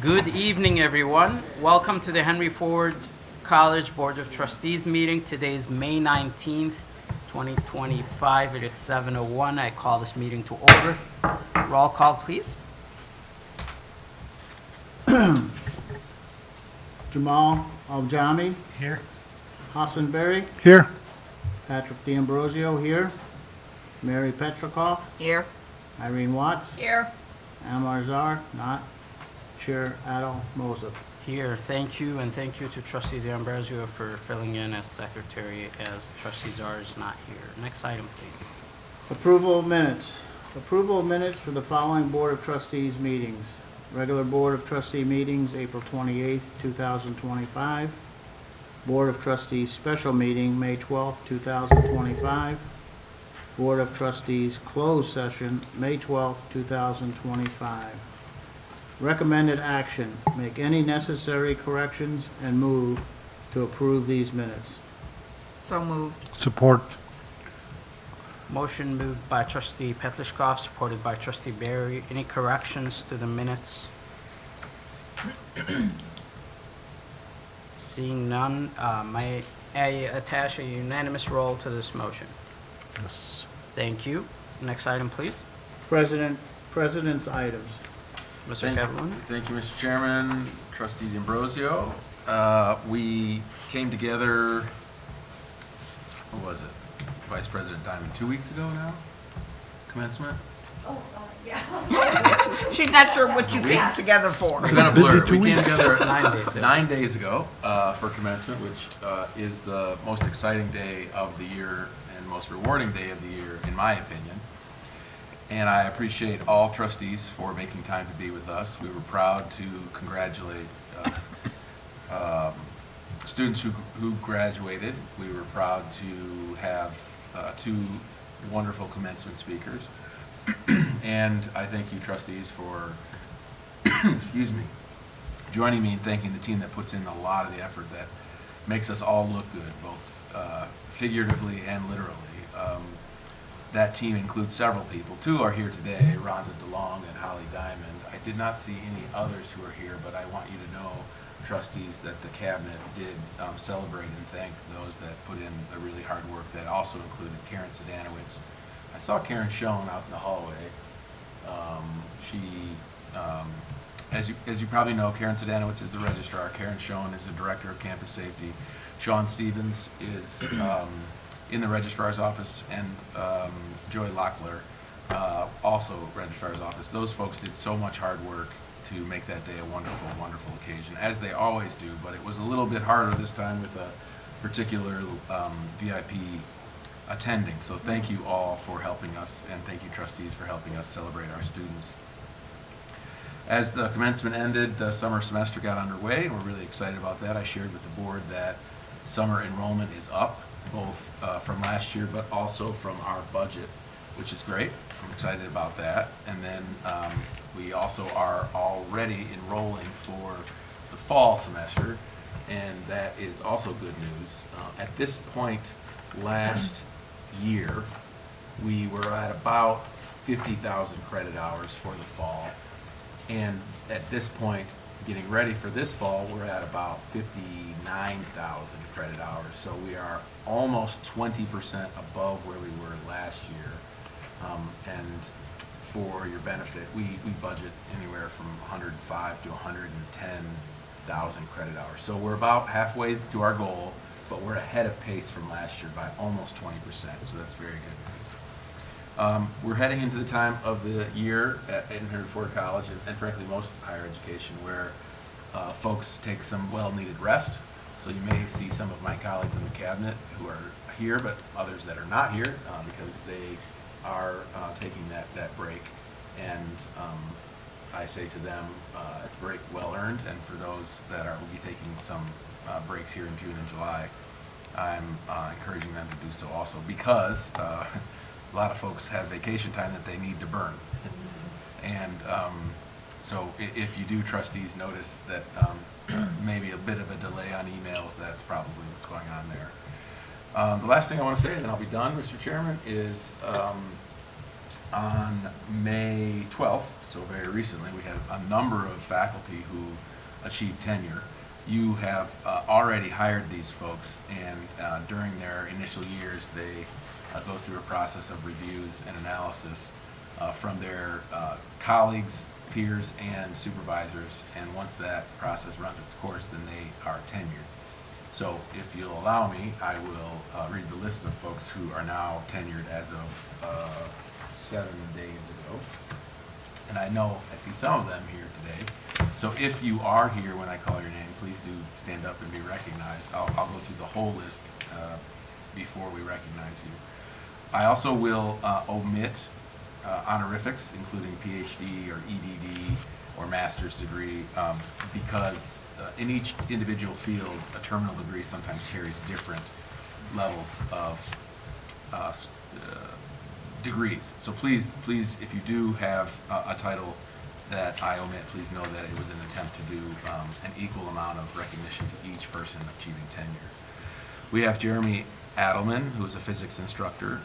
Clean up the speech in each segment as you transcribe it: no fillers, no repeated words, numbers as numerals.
Good evening, everyone. Welcome to the Henry Ford College Board of Trustees meeting. Today is May 19th, 2025. It is 7:01. I call this meeting to order. Roll call, please. Jamal Aljami, Here. Hassan Berry, Here. Patrick D'Ambrosio here, Mary Petrikoff, Here. Irene Watts, Here. Amar Zar, not, Chair Adel Mosef. Here. Thank you, and thank you to Trustee D'Ambrosio for filling in as secretary as Trustee Czar is not here. Next item, please. Approval of minutes. Approval of minutes for the following Board of Trustees meetings. Regular Board of Trustee meetings, April 28th, 2025. Board of Trustees special meeting, May 12th, 2025. Board of Trustees closed session, May 12th, 2025. Recommended action, make any necessary corrections and move to approve these minutes. So moved. Support. Motion moved by Trustee Petlishkov, supported by Trustee Barry. Any corrections to the minutes? Seeing none, may I attach a unanimous roll to this motion? Yes. Thank you. Next item, please. President's items. Mr. Cavallone? Thank you, Mr. Chairman, Trustee D'Ambrosio. We came together, what was it? Vice President Diamond, 2 weeks ago now? Commencement? She's not sure what you came together for. It's been a Busy blur. 2 We came weeks. together 9 days ago. 9 days ago for commencement, which is the most exciting day of the year and most rewarding day of the year, in my opinion. And I appreciate all trustees for making time to be with us. We were proud to congratulate students who graduated. We were proud to have two wonderful commencement speakers. And I thank you trustees for, excuse me, joining me in thanking the team that puts in a lot of the effort that makes us all look good, both figuratively and literally. That team includes several people. Two are here today, Rhonda DeLong and Holly Diamond. I did not see any others who are here, but I want you to know, trustees, that the cabinet did celebrate and thank those that put in the really hard work. That also included Karen Sedanowitz. I saw Karen Schoen out in the hallway. As you probably know, Karen Sedanowitz is the registrar. Karen Schoen is the director of campus safety. Sean Stevens is in the registrar's office, and Joy Locklear, also registrar's office. Those folks did so much hard work to make that day a wonderful, wonderful occasion, as they always do, but it was a little bit harder this time with a particular VIP attending. So thank you all for helping us, and thank you trustees for helping us celebrate our students. As the commencement ended, the summer semester got underway, and we're really excited about that. I shared with the board that summer enrollment is up, both from last year, but also from our budget, which is great. I'm excited about that. And then we also are already enrolling for the fall semester, and that is also good news. At this point last year, we were at about 50,000 credit hours for the fall. And at this point, getting ready for this fall, we're at about 59,000 credit hours. So we are almost 20% above where we were last year. And for your benefit, we budget anywhere from 105 to 110,000 credit hours. So we're about halfway to our goal, but we're ahead of pace from last year by almost 20%. So that's very good news. We're heading into the time of the year at Henry Ford College, and frankly most higher education, where folks take some well-needed rest. So you may see some of my colleagues in the cabinet who are here, but others that are not here because they are taking that break. And I say to them, it's a break well earned, and for those that will be taking some breaks here in June and July, I'm encouraging them to do so also, because a lot of folks have vacation time that they need to burn. And so if you do, trustees, notice that maybe a bit of a delay on emails, that's probably what's going on there. The last thing I want to say, and then I'll be done, Mr. Chairman, is on May 12th, so very recently, we had a number of faculty who achieved tenure. You have already hired these folks, and during their initial years, they go through a process of reviews and analysis from their colleagues, peers, and supervisors, and once that process runs its course, then they are tenured. So if you'll allow me, I will read the list of folks who are now tenured as of 7 days ago. And I know I see some of them here today. So if you are here when I call your name, please do stand up and be recognized. I'll go through the whole list before we recognize you. I also will omit honorifics, including PhD or EDD or master's degree, because in each individual field, a terminal degree sometimes carries different levels of degrees. So please, if you do have a title that I omit, please know that it was an attempt to do an equal amount of recognition to each person achieving tenure. We have Jeremy Adelman, who is a physics instructor,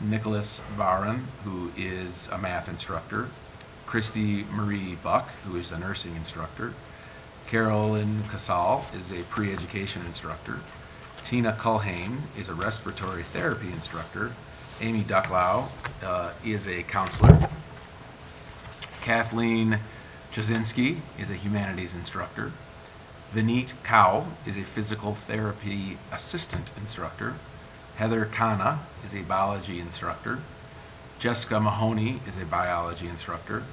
Nicholas Varon, who is a math instructor, Christy Marie Buck, who is a nursing instructor, Carolyn Casal is a pre-education instructor, Tina Culhane is a respiratory therapy instructor, Amy Ducklau is a counselor, Kathleen Jasinski is a humanities instructor, Vineet Cow is a physical therapy assistant instructor, Heather Khanna is a biology instructor, Jessica Mahoney is a biology instructor,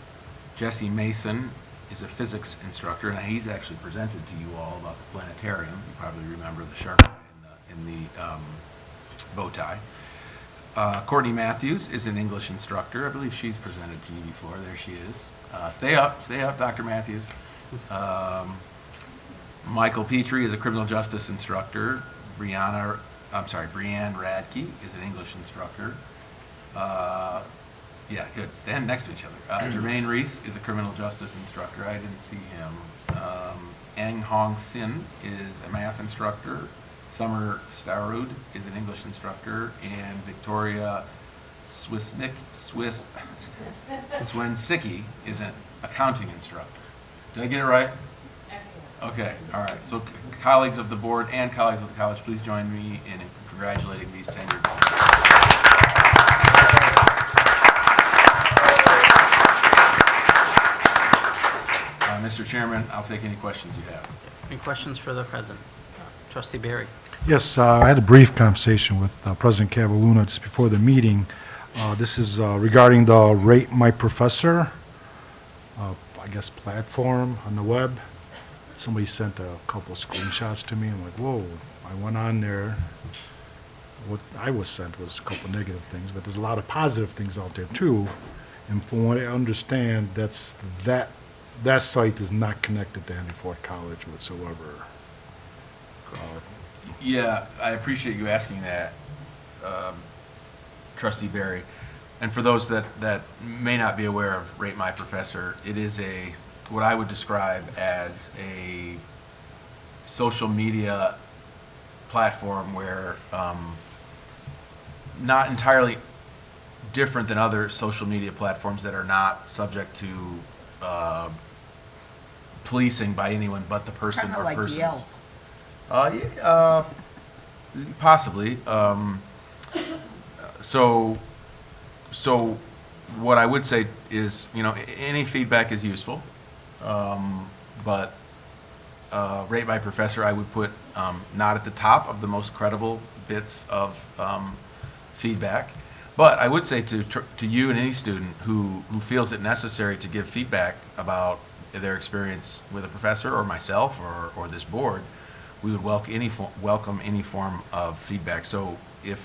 Jesse Mason is a physics instructor, and he's actually presented to you all about the planetarium. You probably remember the shark in the bow tie. Courtney Matthews is an English instructor. I believe she's presented to you before. There she is. Stay up, Dr. Matthews. Michael Petrie is a criminal justice instructor. Brianne Radke is an English instructor. Yeah, good. Stand next to each other. Jermaine Reese is a criminal justice instructor. I didn't see him. Eng Hong Sin is a math instructor. Summer Starud is an English instructor. And Victoria Swensicki is an accounting instructor. Did I get it right? Excellent. Okay, all right. So colleagues of the board and colleagues of the college, please join me in congratulating these tenured folks. Mr. Chairman, I'll take any questions you have. Any questions for the president? Trustee Barry. Yes, I had a brief conversation with President Cavalluna just before the meeting. This is regarding the Rate My Professor, I guess, platform on the web. Somebody sent a couple screenshots to me. I'm like, whoa. I went on there. What I was sent was a couple negative things, but there's a lot of positive things out there, too. And from what I understand, that site is not connected to Henry Ford College whatsoever. Yeah, I appreciate you asking that, Trustee Barry. And for those that may not be aware of Rate My Professor, it is what I would describe as a social media platform where not entirely different than other social media platforms that are not subject to policing by anyone but the person Kind of or like persons. Yelp. Possibly. So what I would say is, any feedback is useful, but Rate My Professor I would put not at the top of the most credible bits of feedback. But I would say to you and any student who feels it necessary to give feedback about their experience with a professor or myself or this board, we would welcome any form of feedback. So if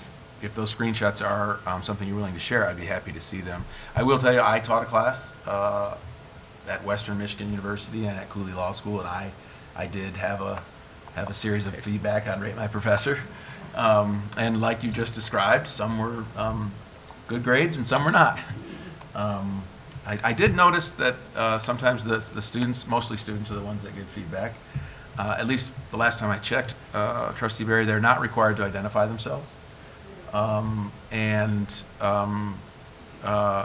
those screenshots are something you're willing to share, I'd be happy to see them. I will tell you, I taught a class at Western Michigan University and at Cooley Law School, and I did have a series of feedback on Rate My Professor. And like you just described, some were good grades and some were not. I did notice that sometimes the students, mostly students, are the ones that give feedback. At least the last time I checked, Trustee Barry, they're not required to identify themselves.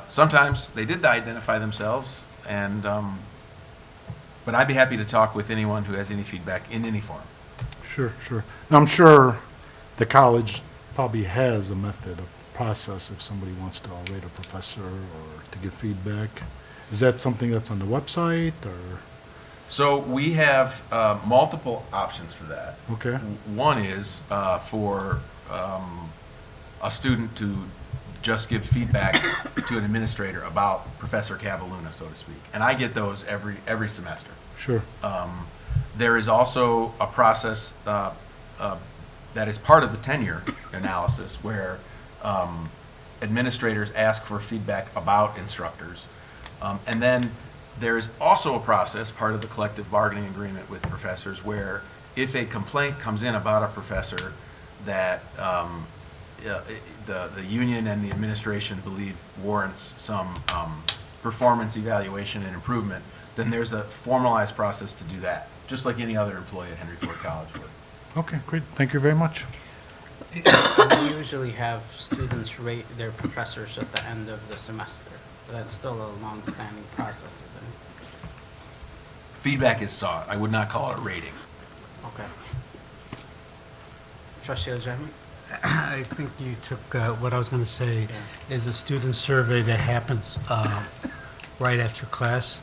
Sometimes they did identify themselves And, but I'd be happy to talk with anyone who has any feedback in any form. Sure, sure. I'm sure the college probably has a method, a process, if somebody wants to rate a professor or to give feedback. Is that something that's on the website, or? So we have multiple options for that. Okay, One is for a student to just give feedback to an administrator about Professor Cavalluna, so to speak. And I get those every semester. sure. There is also a process that is part of the tenure analysis where administrators ask for feedback about instructors. And then there is also a process, part of the collective bargaining agreement with professors, where if a complaint comes in about a professor that the union and the administration believe warrants some performance evaluation and improvement, then there's a formalized process to do that, just like any other employee at Henry Ford College would. Okay, great. Thank you very much. We usually have students rate their professors at the end of the semester. That's still a long-standing process, isn't it? Feedback is sought. I would not call it a rating. Okay. Trustee Ojemi? I think you took what I was going to say is a student survey that happens right after class.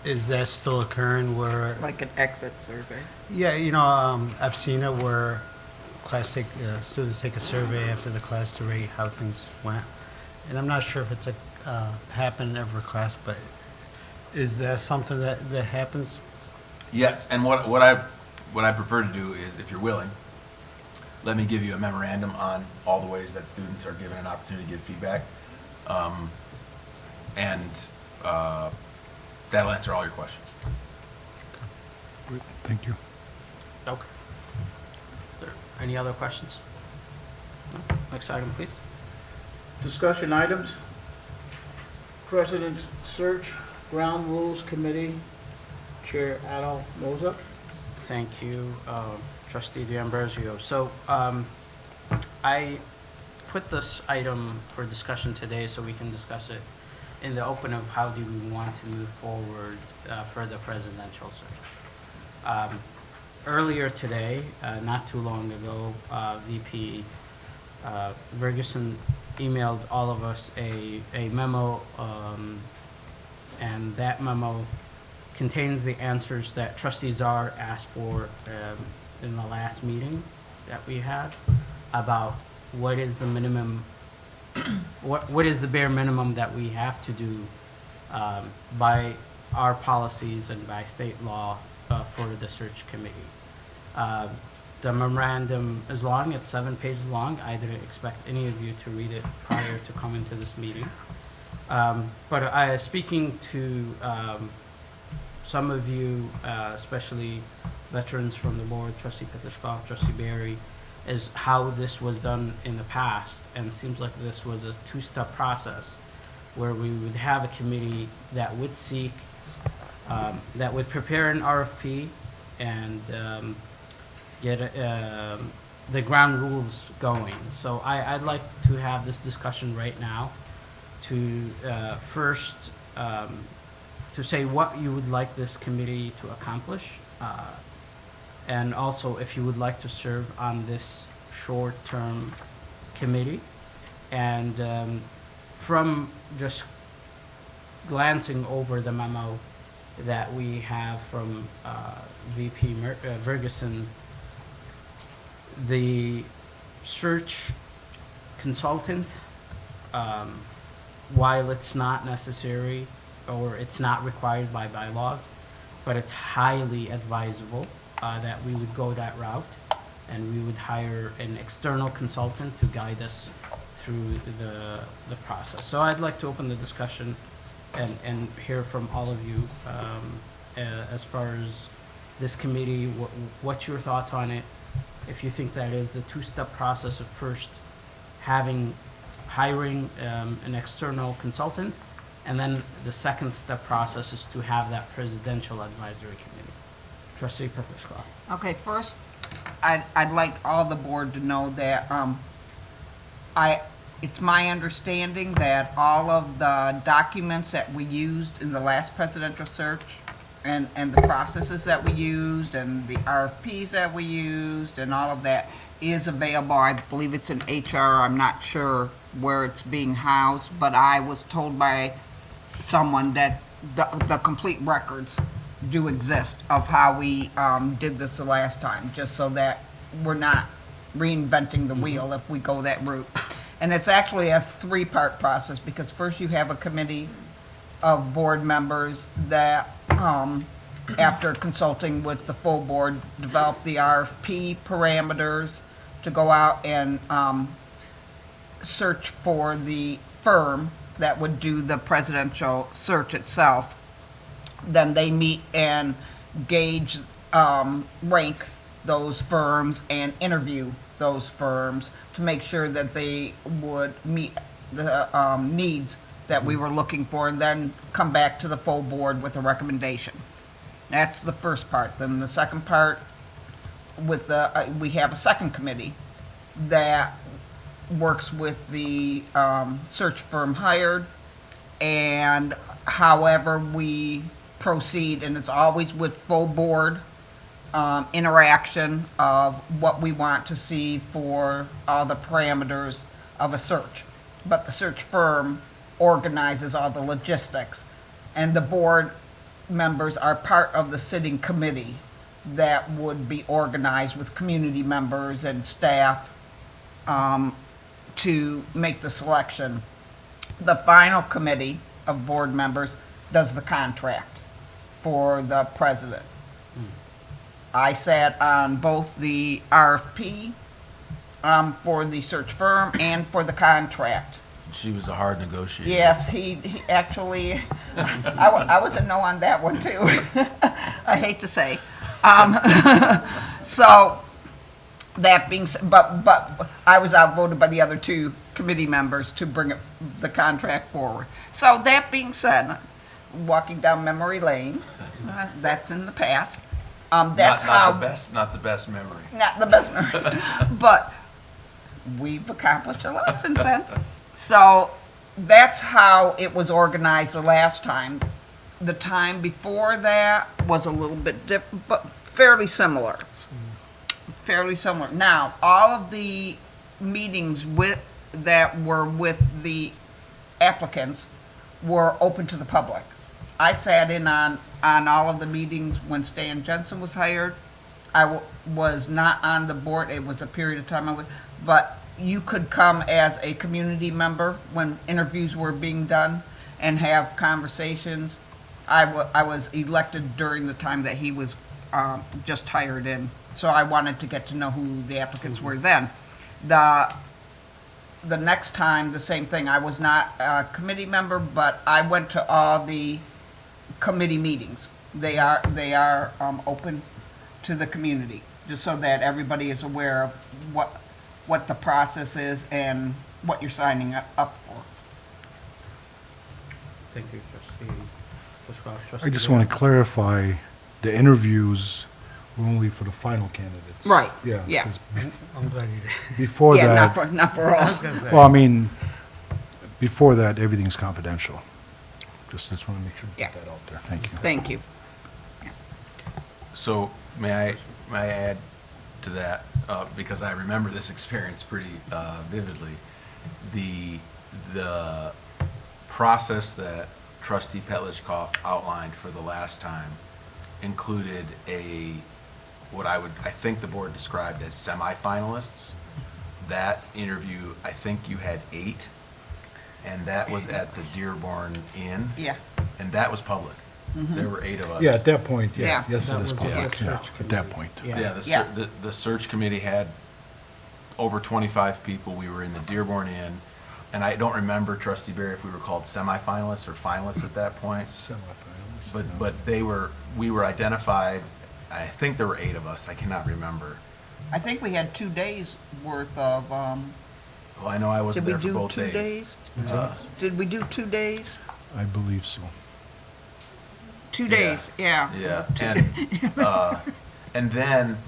Is that still occurring where? Like an exit survey. Yeah, I've seen it where students take a survey after the class to rate how things went. And I'm not sure if it's happen in every class, but is that something that happens? Yes, and what I prefer to do is, if you're willing, let me give you a memorandum on all the ways that students are given an opportunity to give feedback. And that'll answer all your questions. Great, thank you. Okay. Any other questions? No? Next item, please. Discussion items. President's Search Ground Rules Committee, Chair Adol Moza. Thank you, Trustee D'Ambrosio. So I put this item for discussion today so we can discuss it in the open of how do we want to move forward for the presidential search. Earlier today, not too long ago, VP Ferguson emailed all of us a memo, and that memo contains the answers that Trustee Czar asked for in the last meeting that we had about what is the minimum, what is the bare minimum that we have to do by our policies and by state law for the search committee. The memorandum is long, it's 7 pages long. I didn't expect any of you to read it prior to coming to this meeting. But speaking to some of you, especially veterans from the board, Trustee Petruscoff, Trustee Barry, is how this was done in the past. And it seems like this was a two-step process where we would have a committee that would seek, that would prepare an RFP and get the ground rules going. So I'd like to have this discussion right now to first to say what you would like this committee to accomplish, and also if you would like to serve on this short-term committee. And from just glancing over the memo that we have from VP Ferguson, the search consultant, while it's not necessary or it's not required by bylaws, but it's highly advisable that we would go that route, and we would hire an external consultant to guide us through the process. So I'd like to open the discussion and hear from all of you as far as this committee, what's your thoughts on it? If you think that is the two-step process of first hiring an external consultant, and then the second step process is to have that presidential advisory committee. Trustee Petruscoff. Okay, first, I'd like all the board to know that I It's my understanding that all of the documents that we used in the last presidential search and the processes that we used and the RFPs that we used and all of that is available. I believe it's in HR. I'm not sure where it's being housed, but I was told by someone that the complete records do exist of how we did this the last time, just so that we're not reinventing the wheel if we go that route. And it's actually a three-part process, because first you have a committee of board members that, after consulting with the full board, develop the RFP parameters to go out and search for the firm that would do the presidential search itself. Then they meet and gauge, rank those firms and interview those firms to make sure that they would meet the needs that we were looking for, and then come back to the full board with a recommendation. That's the first part. Then the second part, with the, we have a second committee that works with the search firm hired, and however we proceed, and it's always with full board interaction of what we want to see for all the parameters of a search. But the search firm organizes all the logistics, and the board members are part of the sitting committee that would be organized with community members and staff to make the selection. The final committee of board members does the contract for the president. I sat on both the RFP for the search firm and for the contract. She was a hard negotiator. Yes, he actually, I was a no on that one too, I hate to say. So, that being said, but I was outvoted by the other two committee members to bring the contract forward. So that being said, walking down memory lane, that's in the past. That's Not the best memory. not the best memory, but we've accomplished a lot since then. So that's how it was organized the last time. The time before that was a little bit different, but fairly similar. Fairly similar. Now, all of the meetings that were with the applicants were open to the public. I sat in on all of the meetings when Stan Jensen was hired. I was not on the board. It was a period of time I was, but you could come as a community member when interviews were being done and have conversations. I was elected during the time that he was just hired in, so I wanted to get to know who the applicants were then. The next time, the same thing. I was not a committee member, but I went to all the committee meetings. They are open to the community, just so that everybody is aware of what the process is and what you're signing up for. Thank you, trustee. I just want to clarify, the interviews were only for the final candidates. Right. Yeah. Yeah. 'cause I'm glad you did. Before Yeah, that, not for all. well, I mean, before that, everything's confidential. Just want to make sure we Yeah. get that out there. Thank you. Thank you. So may I add to that, because I remember this experience pretty vividly. The process that Trustee Petlicoff outlined for the last time included what I think the board described as semifinalists. That interview, I think you had 8, and that was at the Dearborn Inn. Yeah. And that was public. There were 8 of us. Yeah, at that point, Yeah. yeah. Yes, That it is was the public, search yeah, committee. at that point. Yeah, Yeah. the search committee had over 25 people. We were in the Dearborn Inn, and I don't remember, Trustee Barry, if we were called semifinalists or finalists at that point. Semifinalists. But we were identified, I think there were 8 of us, I cannot remember. I think we had 2 days worth of, Well, I know I did wasn't we there for do both 2 days? Did we do 2 days? I believe so. 2 Yeah. days, yeah. It Yeah, was 2 and then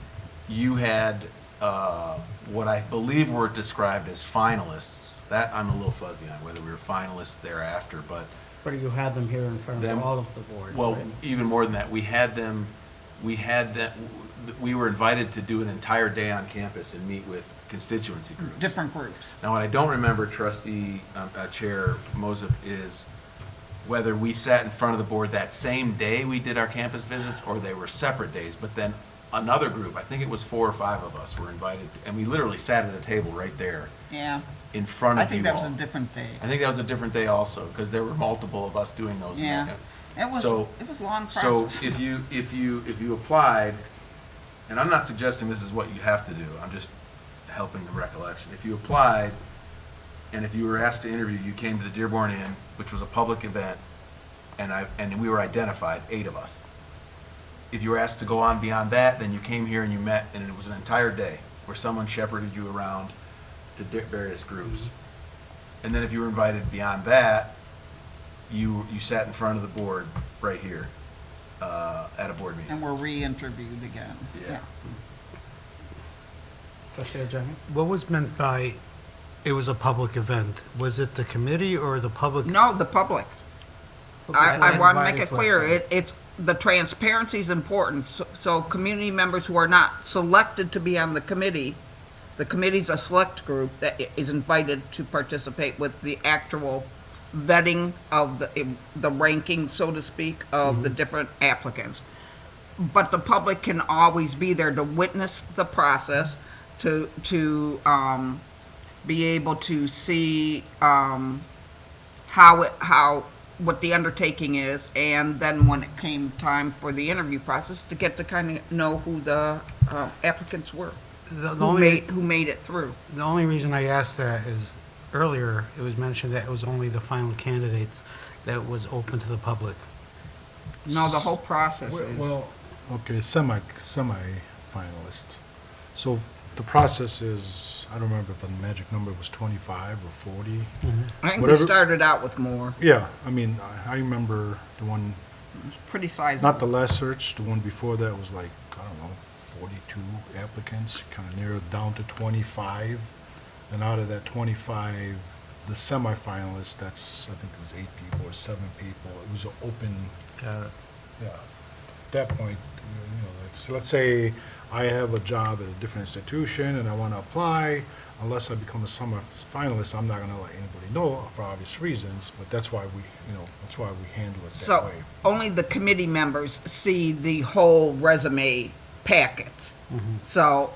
you had what I believe were described as finalists, That I'm a little fuzzy on, whether we were finalists thereafter, but, But you had them here in front Them- of all of the board, well, right? even more than that, we had we were invited to do an entire day on campus and meet with constituency groups. Different groups. Now, what I don't remember, trustee, Chair Moses, is whether we sat in front of the board that same day we did our campus visits, or they were separate days, but then another group, I think it was 4 or 5 of us, were invited, and we literally sat at a table right there Yeah. in front I of you think that was all. a different day. I think that was a different day also, because there were multiple of us doing those. Yeah. It was So- a long So process. if you applied, and I'm not suggesting this is what you have to do, I'm just helping the recollection. If you applied, and if you were asked to interview, you came to the Dearborn Inn, which was a public event, and we were identified, 8 of us. If you were asked to go on beyond that, then you came here and you met, and it was an entire day where someone shepherded you around to various groups. And then if you were invited beyond that, you sat in front of the board right here at a board meeting. And were re-interviewed again. Yeah. Trustee Ajay? What was meant by, it was a public event? Was it the committee or the public? No, the public. I Okay. want to make it Invited to clear, us. it's, the transparency is important, so community members who are not selected to be on the committee's a select group that is invited to participate with the actual vetting of the ranking, so to speak, of the different applicants. But the public can always be there to witness the process, to be able to see, what the undertaking is, and then when it came time for the interview process, to get to kind of know who the applicants were, The who made it through. only reason I asked that is earlier it was mentioned that it was only the final candidates that was open to the public. No, the whole process is. Well, okay, semi-finalist. So the process is, I don't remember if the magic number was 25 or 40. I think we whatever- started out with more, Yeah, I mean, I remember the one, pretty sizable. not the last search, the one before that was like, I don't know, 42 applicants, kind of narrowed down to 25. And out of that 25, the semifinalists, that's, I think it was 8 people or 7 people. It was an open, Got it. yeah. At that point, you know, let's say I have a job at a different institution and I want to apply. Unless I become a semifinalist, I'm not going to let anybody know for obvious reasons, but that's why that's why we handle it that So, way. only the committee members see the whole resume packet. So,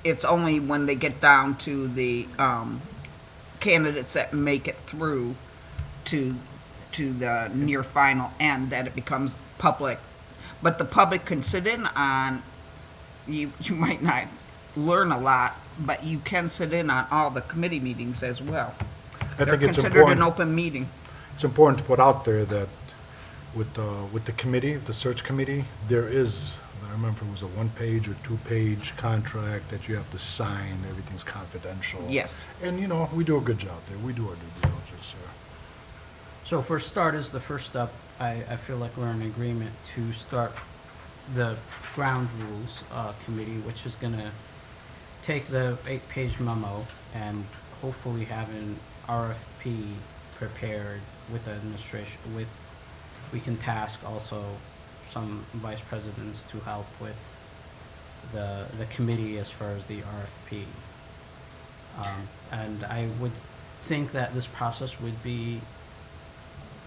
it's only when they get down to the candidates that make it through to the near final end that it becomes public. But the public can sit in on, you might not learn a lot, but you can sit in on all the committee meetings as well. I think it's They're considered an important. open meeting. It's important to put out there that with the committee, the search committee, there is, I remember it was a 1-page or 2-page contract that you have to sign, everything's confidential. Yes. And, you know, we do a good job there, we do our due diligence there. So for starters, the first step, I feel like we're in agreement to start the ground rules committee, which is gonna take the 8-page memo and hopefully have an RFP prepared with the administration, we can task also some vice presidents to help with the committee as far as the RFP. And I would think that this process would be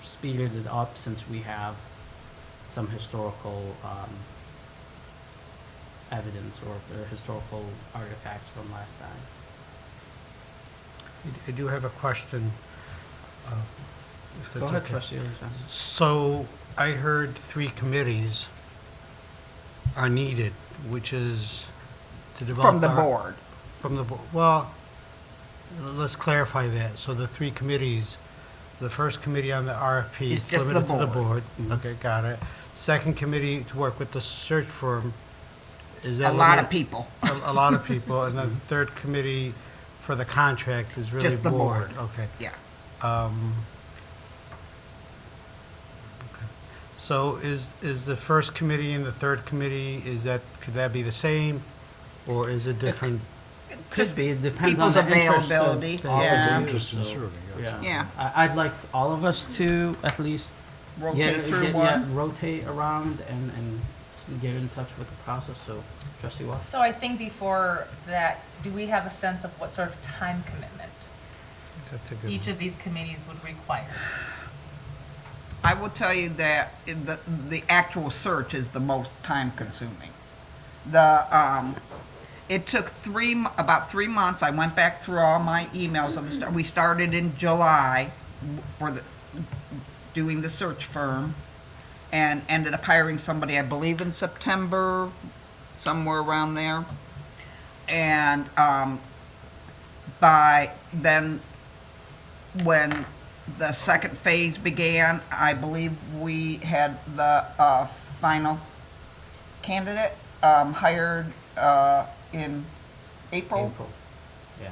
speeded up since we have some historical evidence or historical artifacts from last time. I do have a question. If Go that's ahead, okay. trustee Alexander. So I heard 3 committees are needed, which is to develop. From the our- board. From the, well, let's clarify that. So the 3 committees, the first committee on the RFP It's is just the limited to the board. board. Okay, got it. Second committee to work with the search firm, is that? A lot of limited- people. A lot of people. And the third committee for the contract is really Just the board. Okay. Yeah. Okay. So is the first committee and the third committee, could that be the same, or is it different? Could be, it depends on people's the interest availability, of yeah. you, Interest in so, serving, yes. Yeah. I'd like all of us to at least Rotate through yeah, one. rotate around and get in touch with the process, so, trustee Watts? So I think before that, do we have a sense of what sort of time commitment That's a good each one. of these committees would require? I will tell you that the actual search is the most time consuming. It took about 3 months. I went back through all my emails of the start. We started in July doing the search firm and ended up hiring somebody, I believe in September, somewhere around there. And by then, when the second phase began, I believe we had the final candidate hired in April. Yeah.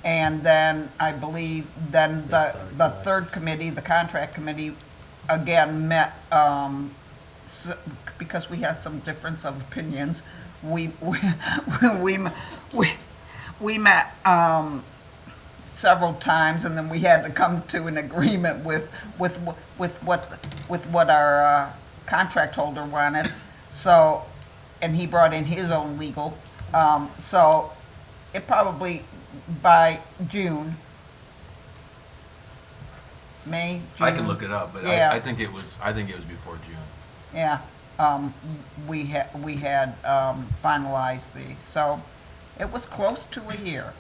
And then I believe then They the started third committee, the contract committee, again met, because we had some difference of opinions, we met several times, and then we had to come to an agreement with what our contract holder wanted. So, and he brought in his own legal. So it probably by June, May, June. I can look it up, but Yeah. I think it was before June. Yeah, we had finalized so it was close to a year.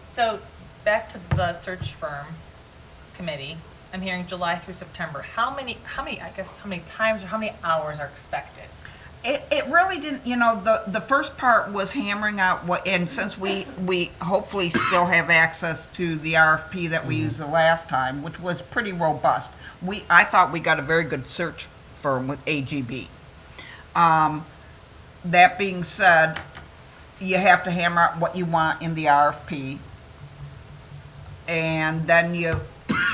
So back to the search firm committee, I'm hearing July through September. How many times or how many hours are expected? It really didn't, the first part was hammering out and since we hopefully still have access to the RFP that we used the last time, which was pretty robust. I thought we got a very good search firm with AGB. That being said, you have to hammer out what you want in the RFP. And then you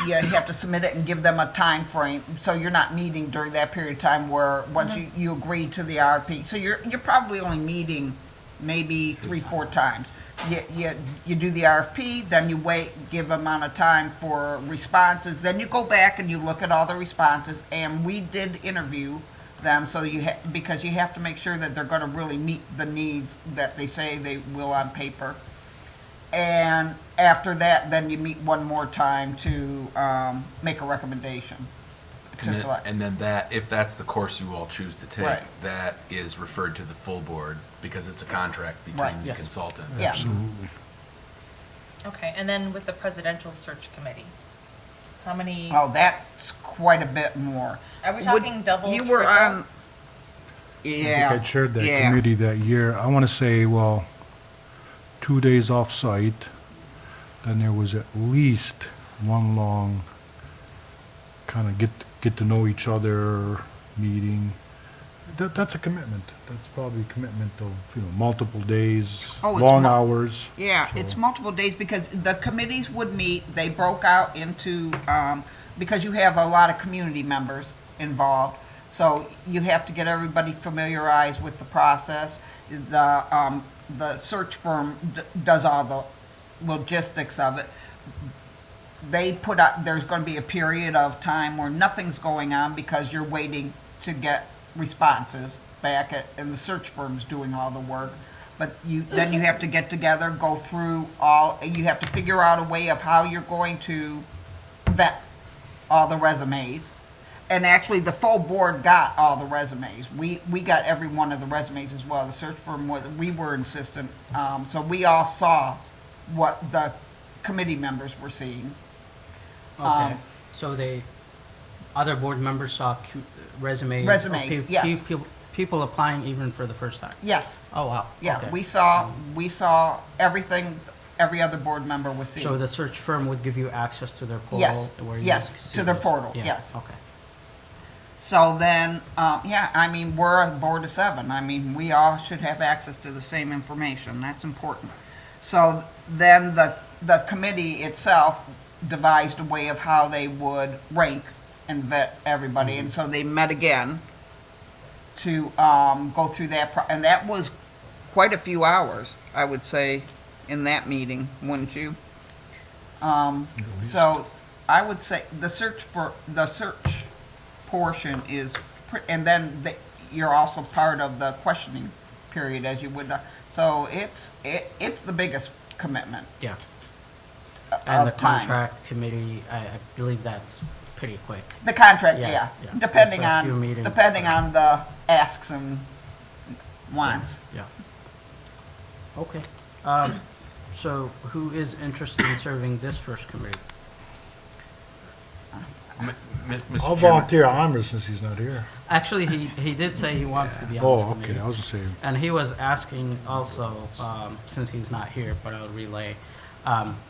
have to submit it and give them a time frame, so you're not meeting during that period of time where, once you agree to the RFP. So you're probably only meeting maybe 3-4 times. You do the RFP, then you wait, give amount of time for responses, then you go back and you look at all the responses, and we did interview them, so because you have to make sure that they're gonna really meet the needs that they say they will on paper. And after that, then you meet one more time to make a recommendation to select. And then that, if that's the course you all choose to take, Right. that is referred to the full board because it's a contract Right. between the Yes. consultant. Yeah. Absolutely. Okay, and then with the presidential search committee, how many, Oh, that's quite a bit more. are we talking double, You were triple? on, I think yeah. I chaired that yeah. committee that year. I want to say, 2 days off-site, then there was at least one long kind of get to know each other meeting. That's a commitment. That's probably a commitment of, multiple days, Oh, it's long mo- hours. Yeah, So- it's multiple days because the committees would meet, they broke out into, because you have a lot of community members involved, so you have to get everybody familiarized with the process. The search firm does all the logistics of it. They put out, there's going to be a period of time where nothing's going on because you're waiting to get responses back and the search firm's doing all the work. But then you have to get together, go through you have to figure out a way of how you're going to vet all the resumes. And actually, the full board got all the resumes. We got every one of the resumes as well. The search firm we were insistent, so we all saw what the committee members were seeing. Okay, so other board members saw resumes? of Resumes, yes. People applying even for the first time? Yes, Oh, wow. yeah, okay. we saw everything every other board member was seeing. So the search firm would give you access to their portal? Yes, where you yes, can see to their this? portal, Yeah, yes. okay. So then, we're a board of 7. We all should have access to the same information. That's important. So then the committee itself devised a way of how they would rank and vet everybody. And so they met again to go through that, and that was quite a few hours, I would say. in that meeting, wouldn't you? So I would say the search portion is, and then you're also part of the questioning period as you would, so it's the biggest commitment Yeah. And the of time. contract committee, I believe that's pretty quick. The contract, Yeah, yeah, yeah. depending Just a few on, meetings. depending on the asks and wants. Yeah. Okay. So who is interested in serving this first committee? Mr. I'll Chairman, volunteer honor since he's not here. Actually, he did say he wants to be on Oh, this okay, committee. I was just saying. And he was asking also, since he's not here, but I'll relay,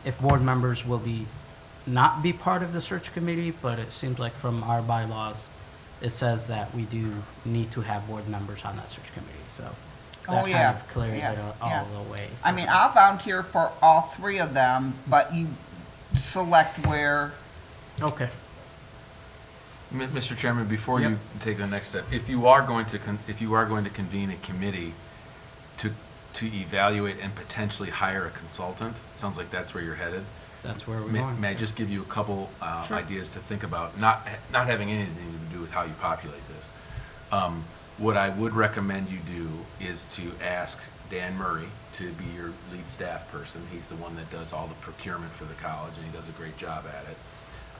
if board members will not be part of the search committee, but it seems like from our bylaws, it says that we do need to have board members on that search committee, so Oh, that kind yeah. of clears Yeah, it yeah. all the way. I mean, I'll volunteer for all three of them, but you select where, Okay, Mr. Chairman, before Yep. you take the next step, if you are going to convene a committee to evaluate and potentially hire a consultant, it sounds like that's where you're headed. that's where we're May going. may I just give you a couple Sure. ideas to think about, not having anything to do with how you populate this. What I would recommend you do is to ask Dan Murray to be your lead staff person. He's the one that does all the procurement for the college, and he does a great job at it.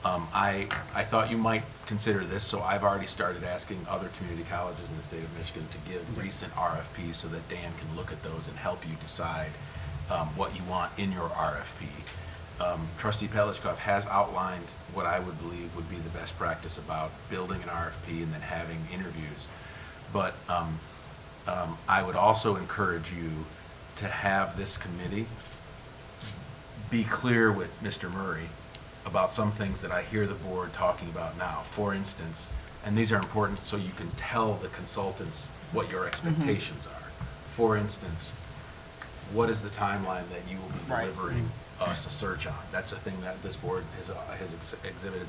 I thought you might consider this, so I've already started asking other community colleges in the state of Michigan to give recent RFPs so that Dan can look at those and help you decide what you want in your RFP. Trustee Pelichkov has outlined what I would believe would be the best practice about building an RFP and then having interviews. But I would also encourage you to have this committee be clear with Mr. Murray about some things that I hear the board talking about now. For instance, and these are important so you can tell the consultants what your expectations are. For instance, what is the timeline that you will be Right. delivering us a search on? That's a thing that this board has exhibited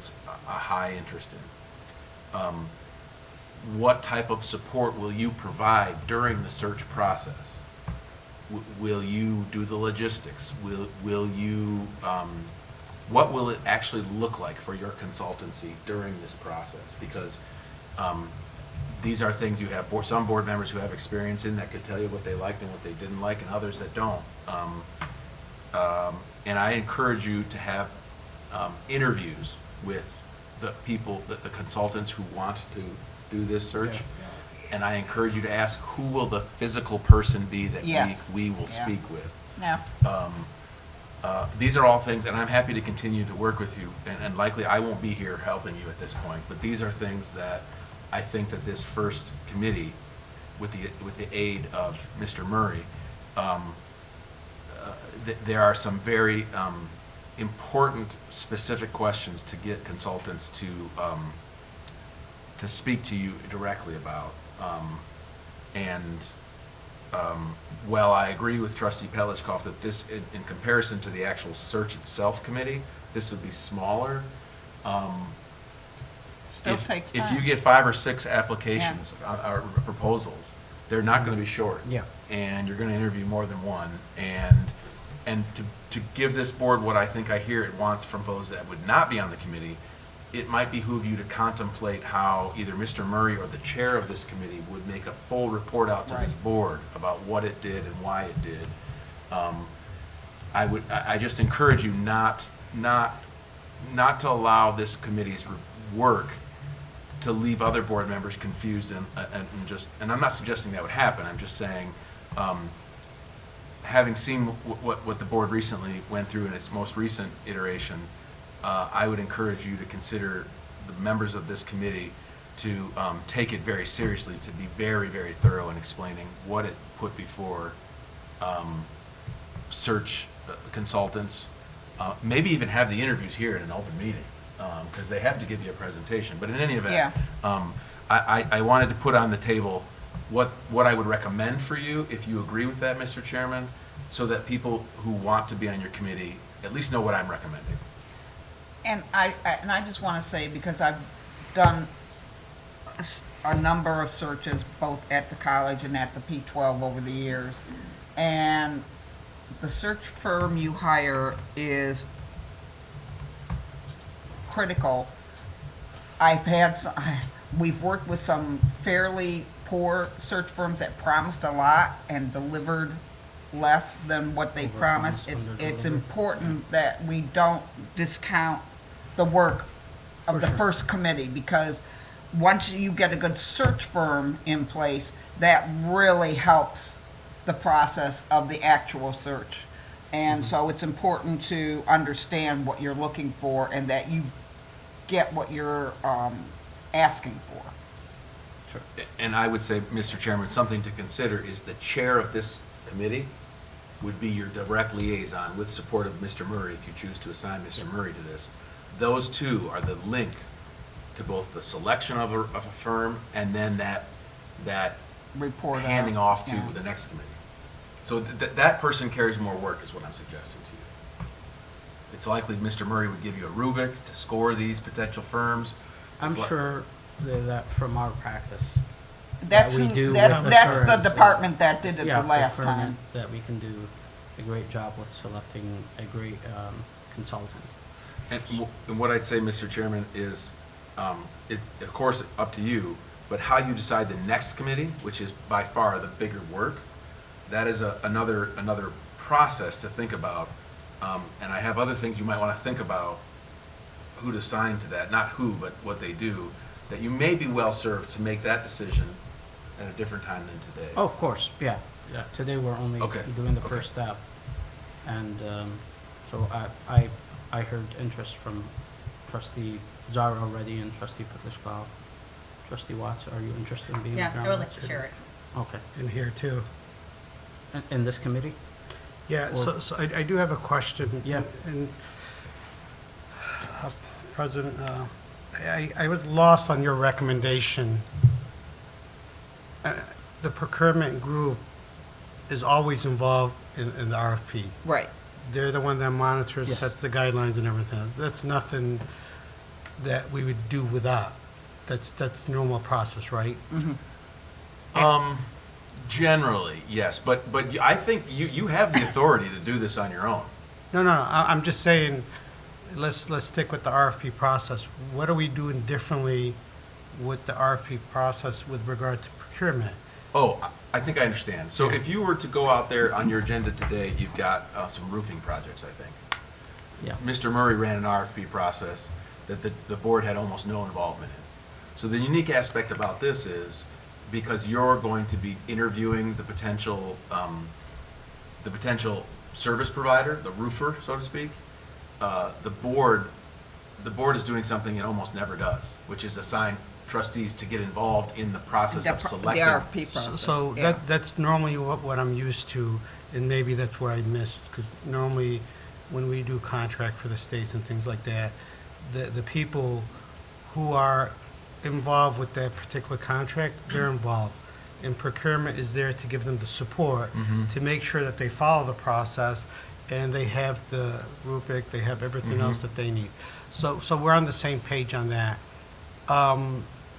a high interest in. What type of support will you provide during the search process? Will you do the logistics? Will you, what will it actually look like for your consultancy during this process? Because these are things you have, some board members who have experience in that could tell you what they liked and what they didn't like, and others that don't. And I encourage you to have interviews with the people, the consultants who want to do this search. And I encourage you to ask, who will the physical person be that Yes. we will Yeah. speak with? yeah. These are all things, and I'm happy to continue to work with you, and likely I won't be here helping you at this point, but these are things that I think that this first committee, with the aid of Mr. Murray, there are some very important, specific questions to get consultants to speak to you directly about. While I agree with Trustee Pelichkov that this, in comparison to the actual search itself committee, this would be smaller. Still takes If time. you get 5 or 6 applications or proposals, they're not going to be short. Yeah. And you're going to interview more than one. And to give this board what I think I hear it wants from those that would not be on the committee, it might behoove you to contemplate how either Mr. Murray or the chair of this committee would make a full report out to this Right. board about what it did and why it did. I just encourage you not to allow this committee's work to leave other board members confused and I'm not suggesting that would happen. I'm just saying, having seen what the board recently went through in its most recent iteration, I would encourage you to consider the members of this committee to take it very seriously, to be very, very thorough in explaining what it put before search consultants, maybe even have the interviews here in an open meeting, because they have to give you a presentation. But in any event, Yeah. I wanted to put on the table what I would recommend for you, if you agree with that, Mr. Chairman, so that people who want to be on your committee at least know what I'm recommending. And I just want to say, because I've done a number of searches both at the college and at the P12 over the years, and the search firm you hire is critical. We've worked with some fairly poor search firms that promised a lot and delivered less than what they promised. It's important that we don't discount the work of the first committee, because once you get a good search firm in place, that really helps the process of the actual search. And so it's important to understand what you're looking for and that you get what you're asking for. And I would say, Mr. Chairman, something to consider is the chair of this committee would be your direct liaison with support of Mr. Murray, if you choose to assign Mr. Murray to this. Those two are the link to both the selection of a firm and then that Report out, handing off to yeah. the next committee. So that person carries more work, is what I'm suggesting to you. It's likely Mr. Murray would give you a rubric to score these potential firms. I'm It's li- sure that from our practice. That's we who, do that's, with that's the firms, department that did it Yeah, the last firm time. That we can do a great job with selecting a great consultant. And what I'd say, Mr. Chairman, is, it's of course up to you, but how you decide the next committee, which is by far the bigger work, that is another process to think about. And I have other things you might want to think about, who to assign to that, not who, but what they do, that you may be well served to make that decision at a different time than today. Oh, of course, yeah. Today we're only Okay, doing the okay. first step. And so I heard interest from trustee Zara already and trustee Petlicoff. Trustee Watts, are you interested in being? Yeah, on I would that? like to share it. Okay. In here too. In this committee? Yeah, Or- so I do have a question. Yeah. And, President, I was lost on your recommendation. The procurement group is always involved in the RFP. Right. They're the one that monitors, Yes. sets the guidelines and everything. That's nothing that we would do without. That's normal process, right? Generally, yes, but I think you have the authority to do this on your own. No, I'm just saying, let's stick with the RFP process. What are we doing differently with the RFP process with regard to procurement? Oh, I think I understand. So Yeah. if you were to go out there on your agenda today, you've got some roofing projects, I think. Yeah. Mr. Murray ran an RFP process that the board had almost no involvement in. So the unique aspect about this is, because you're going to be interviewing the potential service provider, the roofer, so to speak, the board is doing something it almost never does, which is assign trustees to get involved in the process of The selecting. RFP process. So yeah. that's normally what I'm used to, and maybe that's where I missed, because normally when we do contract for the states and things like that, the people who are involved with that particular contract, they're involved. And procurement is there to give them the support, to make sure that they follow the process, and they have the rubric, they have everything else that they need. So we're on the same page on that.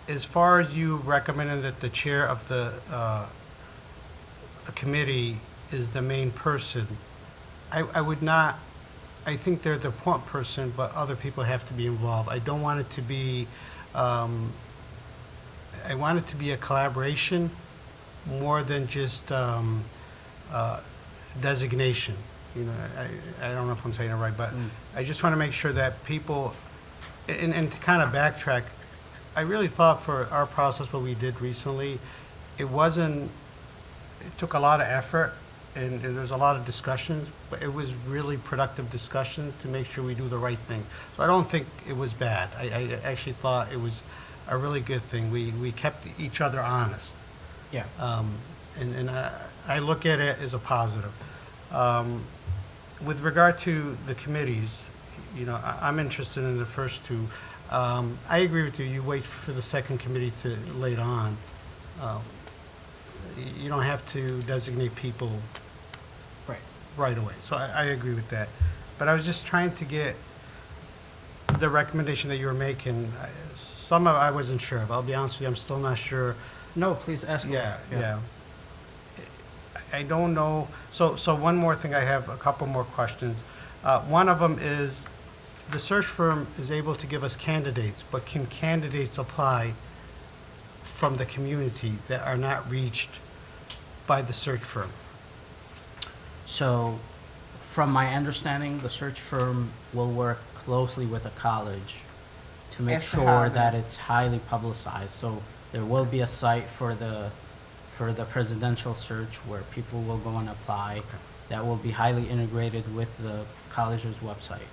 As far as you recommending that the chair of the a committee is the main person, I would not, I think they're the point person, but other people have to be involved. I don't want it to be, I want it to be a collaboration more than just designation. You know, I don't know if I'm saying it right, but I just want to make sure that people, and to kind of backtrack, I really thought for our process, what we did recently, it took a lot of effort, and there's a lot of discussions, but it was really productive discussions to make sure we do the right thing. So I don't think it was bad. I actually thought it was a really good thing. We kept each other honest. Yeah. And I look at it as a positive. With regard to the committees, you know, I'm interested in the first two. I agree with you, you wait for the second committee to later on. You don't have to designate people right away, so I agree with that. But I was just trying to get the recommendation that you were making. Some of it I wasn't sure of, I'll be honest with you, I'm still not sure. No, please ask. Yeah. I don't know, so one more thing, I have a couple more questions. One of them is, the search firm is able to give us candidates, but can candidates apply from the community that are not reached by the search firm? So, from my understanding, the search firm will work closely with the college to make As to sure how that the- it's highly publicized. So there will be a site for the presidential search where people will go and apply. That will be highly integrated with the college's website.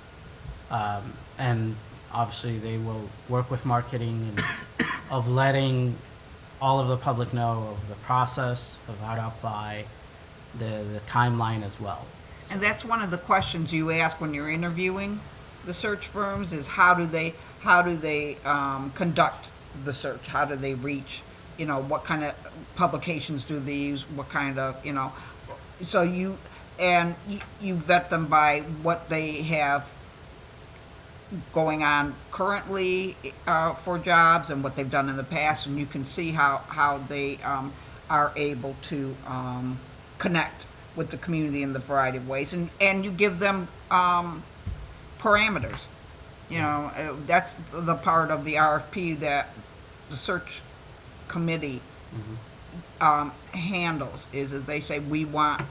And obviously, they will work with marketing and of letting all of the public know of the process, of how to apply, the timeline as well. And that's one of the questions you ask when you're interviewing the search firms, is how do they conduct the search? How do they reach, what kind of publications do they use? What kind of, so you vet them by what they have going on currently for jobs and what they've done in the past, and you can see how they are able to connect with the community in the variety of ways, and you give them parameters. That's the part of the RFP that the search committee handles, is they say, we want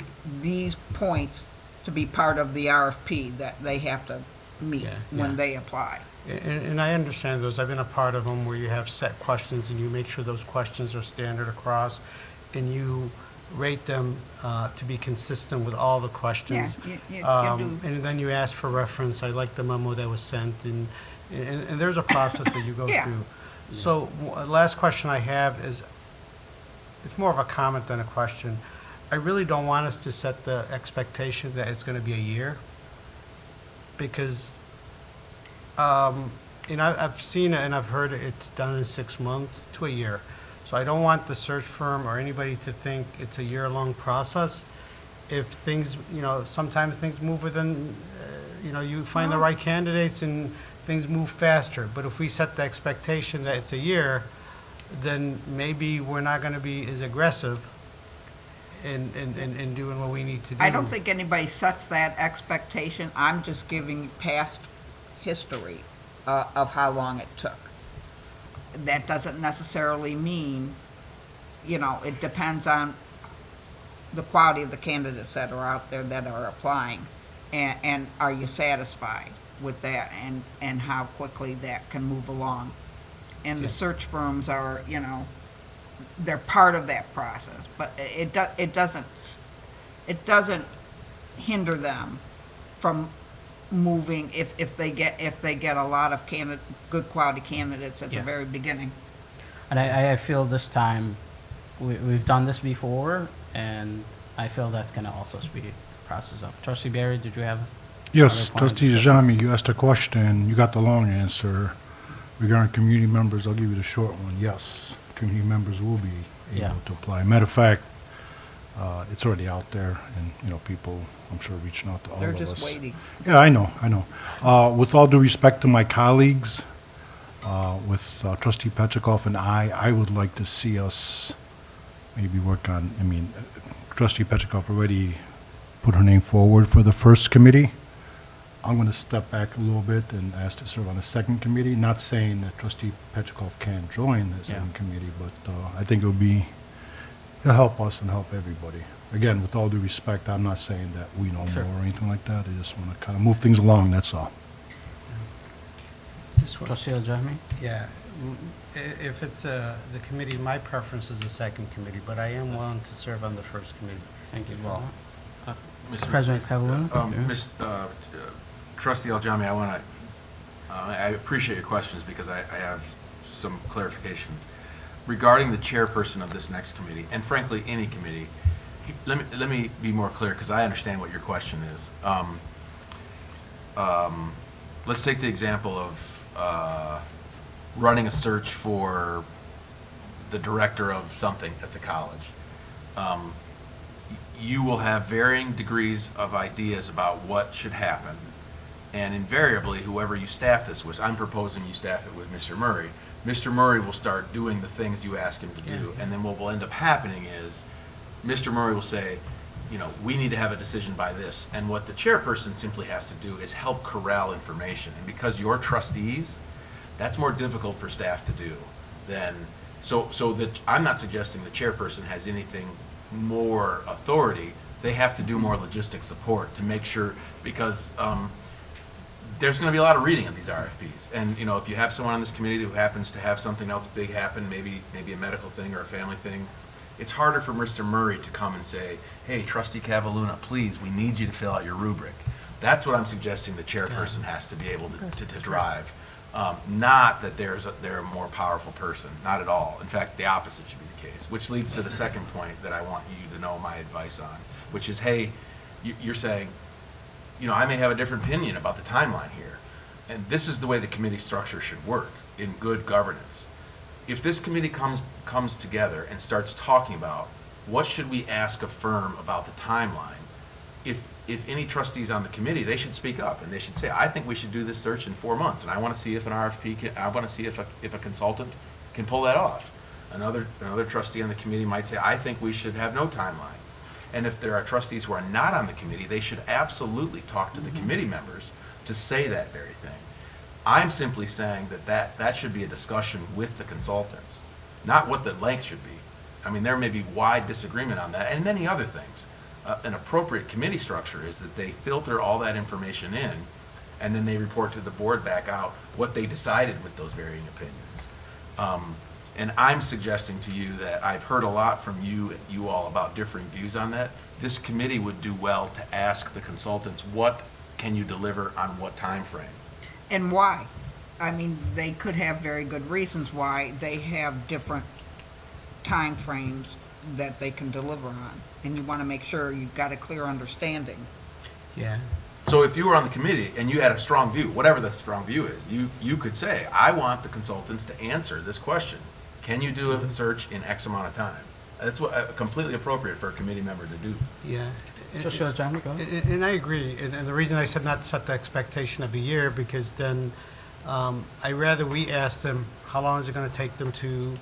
these points to be part of the RFP that they have to meet when they apply. And I understand those. I've been a part of them where you have set questions and you make sure those questions are standard across, and you rate them to be consistent with all the questions. Yeah, you do. And then you ask for reference. I like the memo that was sent, and there's a process that you go Yeah. through. So last question I have is, it's more of a comment than a question. I really don't want us to set the expectation that it's going to be a year, because I've seen it and I've heard it's done in 6 months to a year. So I don't want the search firm or anybody to think it's a year-long process. If things, sometimes things move within, you find the right candidates and things move faster. But if we set the expectation that it's a year, then maybe we're not going to be as aggressive in doing what we need to do. I don't think anybody sets that expectation. I'm just giving past history of how long it took. That doesn't necessarily mean, it depends on the quality of the candidates that are out there that are applying. And are you satisfied with that, and how quickly that can move along? And the search firms are, they're part of that process, but it doesn't hinder them from moving if they get a lot of good quality candidates at the Yeah. very beginning. And I feel this time, we've done this before, and I feel that's going to also speed the process up. Trustee Barry, did you have? Yes, Other points? trustee Jami, you asked a question, you got the long answer. Regarding community members, I'll give you the short one. Yes, community members will be Yeah. able to apply. Matter of fact, it's already out there, and, people, I'm sure, reaching out to all of They're us. just waiting. Yeah, I know. With all due respect to my colleagues, with trustee Petrikov and I would like to see us maybe work on, trustee Petrikov already put her name forward for the first committee. I'm going to step back a little bit and ask to serve on the second committee, not saying that trustee Petrikov can't join the second committee, but I think it'll help us and help everybody. Again, with all due respect, I'm not saying that we know Sure. more or anything like that. I just want to kind of move things along, that's all. Just one- Trustee Aljami? Yeah, if it's the committee, my preference is the second committee, but I am willing to serve on the first committee. Thank you. Well, Mr. President Cavallino? Trustee Aljami, I appreciate your questions because I have some clarifications. Regarding the chairperson of this next committee, and frankly, any committee, let me be more clear because I understand what your question is. Let's take the example of running a search for the director of something at the college. You will have varying degrees of ideas about what should happen. And invariably, whoever you staff this with, I'm proposing you staff it with Mr. Murray. Mr. Murray will start doing the things you ask him to do. And then what will end up happening is Mr. Murray will say, we need to have a decision by this. And what the chairperson simply has to do is help corral information. And because you're trustees, that's more difficult for staff to do than, I'm not suggesting the chairperson has anything more authority. They have to do more logistic support to make sure, because there's going to be a lot of reading of these RFPs. And, if you have someone on this committee who happens to have something else big happen, maybe a medical thing or a family thing, it's harder for Mr. Murray to come and say, hey, Trustee Cavaluna, please, we need you to fill out your rubric. That's what I'm suggesting the chairperson has to be able to drive. Not that they're a more powerful person, not at all. In fact, the opposite should be the case, which leads to the second point that I want you to know my advice on, which is, hey, you're saying, I may have a different opinion about the timeline here. And this is the way the committee structure should work in good governance. If this committee comes together and starts talking about what should we ask a firm about the timeline, if any trustees on the committee, they should speak up and they should say, I think we should do this search in 4 months, and I want to see if an RFP I want to see if a consultant can pull that off. Another trustee on the committee might say, I think we should have no timeline. And if there are trustees who are not on the committee, they should absolutely talk to the committee members to say that very thing. I'm simply saying that should be a discussion with the consultants, not what the length should be. I mean, there may be wide disagreement on that, and many other things. An appropriate committee structure is that they filter all that information in, and then they report to the board back out what they decided with those varying opinions. And I'm suggesting to you that I've heard a lot from you all about differing views on that. This committee would do well to ask the consultants, what can you deliver on what time frame? And why? I mean, they could have very good reasons why they have different time frames that they can deliver on. And you want to make sure you've got a clear understanding. Yeah. So if you were on the committee and you had a strong view, whatever that strong view is, you could say, I want the consultants to answer this question. Can you do a search in X amount of time? That's completely appropriate for a committee member to do. Yeah. Joshua, John, go ahead. And I agree, and the reason I said not to set the expectation of a year, because then I'd rather we ask them, how long is it going to take them to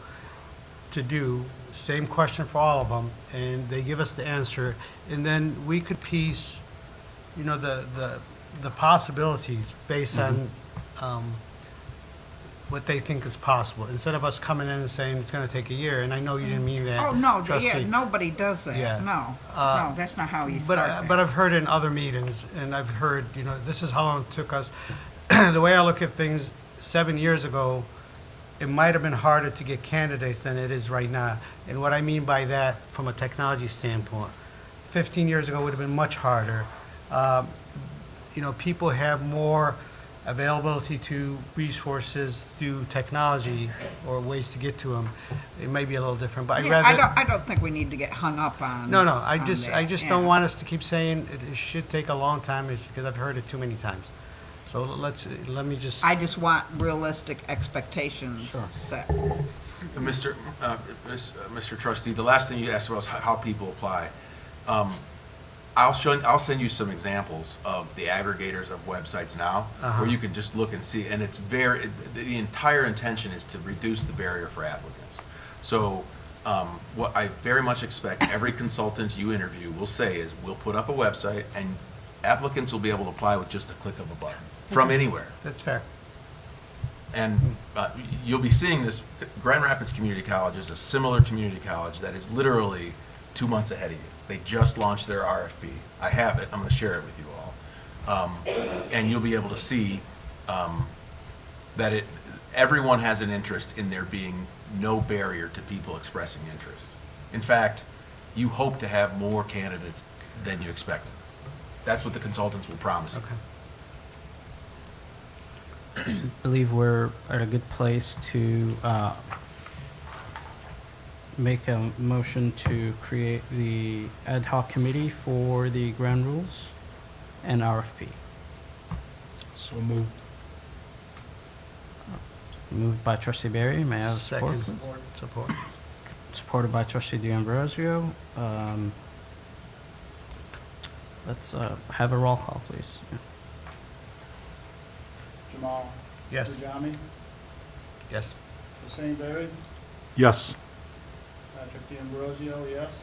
do, same question for all of them, and they give us the answer, and then we could piece, the possibilities based on what they think is possible, instead of us coming in and saying it's going to take a year, and I know you didn't mean that. Oh, no, trustee. nobody does that. Yeah. No, that's not how you But, start that. but I've heard in other meetings, and I've heard, this is how long it took us. The way I look at things, 7 years ago, it might have been harder to get candidates than it is right now. And what I mean by that, from a technology standpoint, 15 years ago would have been much harder. People have more availability to resources through technology or ways to get to them. It may be a little different, but I'd Yeah, rather. I don't think we need to get hung up on. No, on I just that, don't yeah. want us to keep saying it should take a long time, because I've heard it too many times. So let me just. I just want realistic expectations Sure. set. Mr. Trustee, the last thing you asked about was how people apply. I'll send you some examples of the aggregators of websites now, where you can just look and see, and it's the entire intention is to reduce the barrier for applicants. So what I very much expect every consultant you interview will say is, we'll put up a website and applicants will be able to apply with just a click of a button from anywhere. That's fair. And you'll be seeing this. Grand Rapids Community College is a similar community college that is literally 2 months ahead of you. They just launched their RFP. I have it. I'm going to share it with you all. And you'll be able to see that everyone has an interest in there being no barrier to people expressing interest. In fact, you hope to have more candidates than you expected. That's what the consultants will promise you. Okay. I believe we're at a good place to make a motion to create the ad hoc committee for the ground rules and RFP. So moved. Moved by trustee Barry. May I have support, Second. please? Support. Supported by trustee D'Ambrosio. Let's have a roll call, please. Yeah. Jamal? Yes. Najami? Yes. Hussein Berry? Yes. Patrick D'Ambrosio, yes.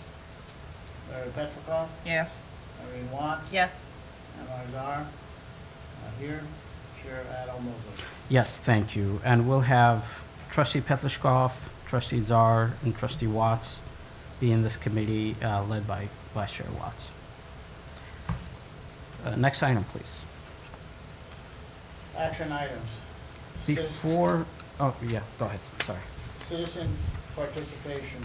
Larry Petrikov, Yes. Irene Watts. Yes. Emma Azar, not here. Chair Adel Moses. Yes, thank you. And we'll have trustee Petlishkov, trustee Czar, and trustee Watts be in this committee, led by Vice Chair Watts. Next item, please. Action items. Citizen- Before, oh, yeah, go ahead, sorry. Citizen participation.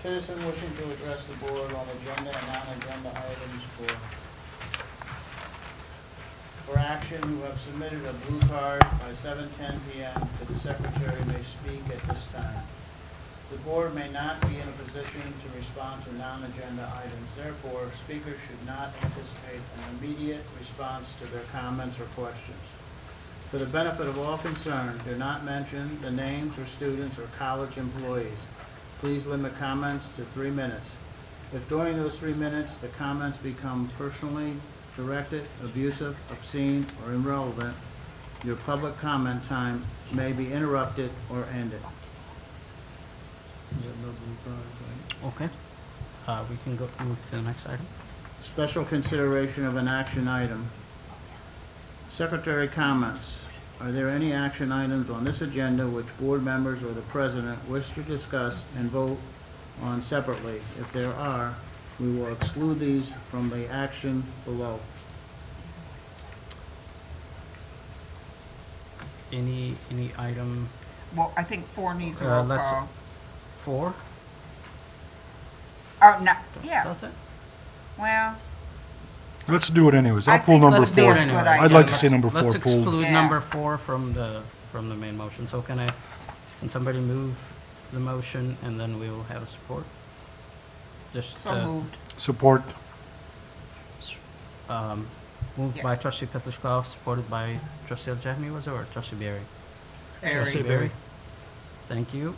Citizen wishing to address the board on agenda and non-agenda items for action who have submitted a blue card by 7:10 PM to the secretary may speak at this time. The board may not be in a position to respond to non-agenda items. Therefore, speakers should not anticipate an immediate response to their comments or questions. For the benefit of all concerned, do not mention the names or students or college employees. Please limit comments to 3 minutes. If during those 3 minutes, the comments become personally directed, abusive, obscene, or irrelevant, your public comment time may be interrupted or ended. Okay. We can move to the next item. Special consideration of an action item. Secretary comments. Are there any action items on this agenda which board members or the president wish to discuss and vote on separately? If there are, we will exclude these from the action below. Any item, Well, I think 4 needs a roll let's- call. 4? Oh, no, yeah, Does it? well, Let's do it anyways. I'll I pull think number Let's do it 4. anyway. Good I'd idea. like to see number 4 Let's pulled. exclude Yeah. number 4 from the main motion. So can somebody move the motion and then we will have support? Just, so moved. Support. moved Yeah. by trustee Petlishkov, supported by trustee Aljamii, was it, or trustee Berry? Trustee Berry. Thank you.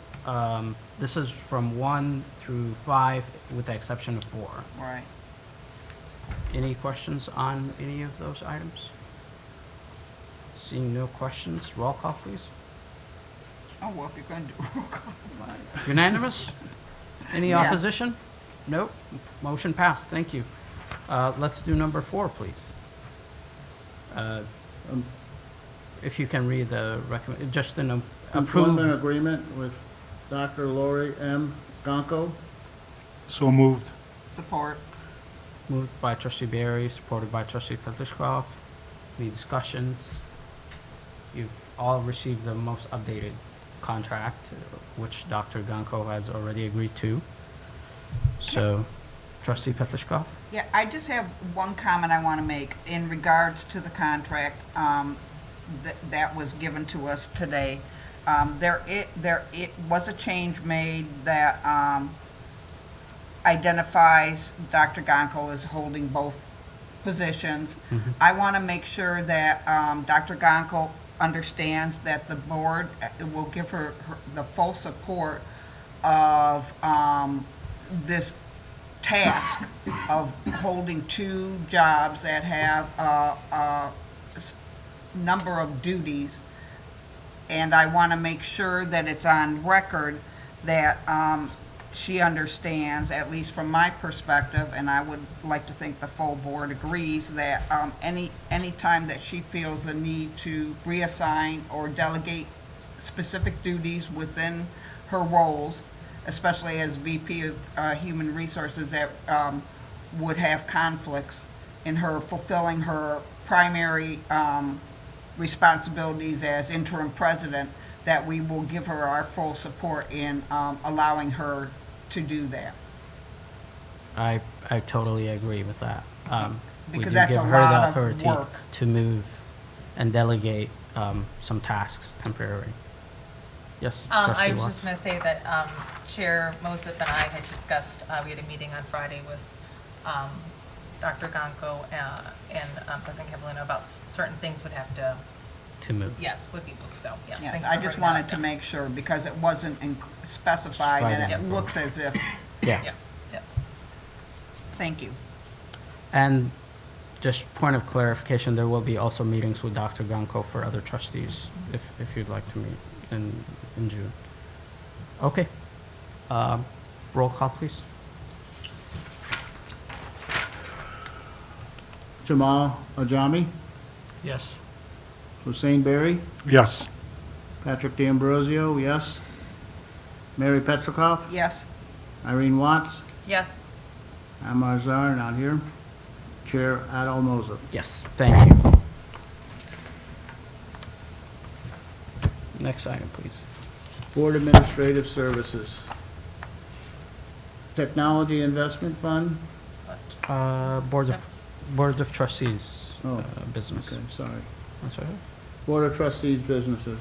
This is from 1 through 5, with the exception of 4. Right. Any questions on any of those items? Seeing no questions, roll call, please. Oh, well, if you're going to do roll call. Unanimous? Any Yeah. opposition? Nope. Motion passed. Thank you. Let's do number 4, please. If you can read the recommend, just an Employment approve. agreement with Dr. Lori M. Gonko. So moved. Support. Moved by trustee Berry, supported by trustee Petlishkov. Any discussions? You've all received the most updated contract, which Dr. Ganko has already agreed to. So, trustee Petlishkov? Yeah, I just have one comment I want to make in regards to the contract that was given to us today. It was a change made that identifies Dr. Gonko as holding both positions. I want to make sure that Dr. Gonko understands that the board will give her the full support of this task of holding 2 jobs that have a number of duties. And I want to make sure that it's on record that she understands, at least from my perspective, and I would like to think the full board agrees, that any time that she feels the need to reassign or delegate specific duties within her roles, especially as VP of Human Resources, that would have conflicts in her fulfilling her primary responsibilities as interim president, that we will give her our full support in allowing her to do that. I totally agree with that. We Because do that's give a her the lot of authority work. to move and delegate some tasks temporarily. Yes, I trustee was Watts? just going to say that Chair Mosef and I had discussed, we had a meeting on Friday with Dr. Gonko and President Cavallino about certain things would have to, To move. yes, would be moved, so, yes. Yes, thank you I for just bringing that wanted to up. make sure, because it wasn't specified, and Yep. it looks as if, Yeah. Yeah, yeah. thank you. And just point of clarification, there will be also meetings with Dr. Gonko for other trustees, if you'd like to meet in June. Okay. Roll call, please. Jamal Ajami, Yes. Hussein Berry, Yes. Patrick D'Ambrosio, yes. Mary Petrikov, Yes. Irene Watts, Yes. Amar Zar, not here. Chair Adel Moser. Yes, thank you. Next item, please. Board Administrative Services. Technology Investment Fund, Board of Trustees, Oh, business. okay, sorry. That's all right. Board of Trustees Businesses.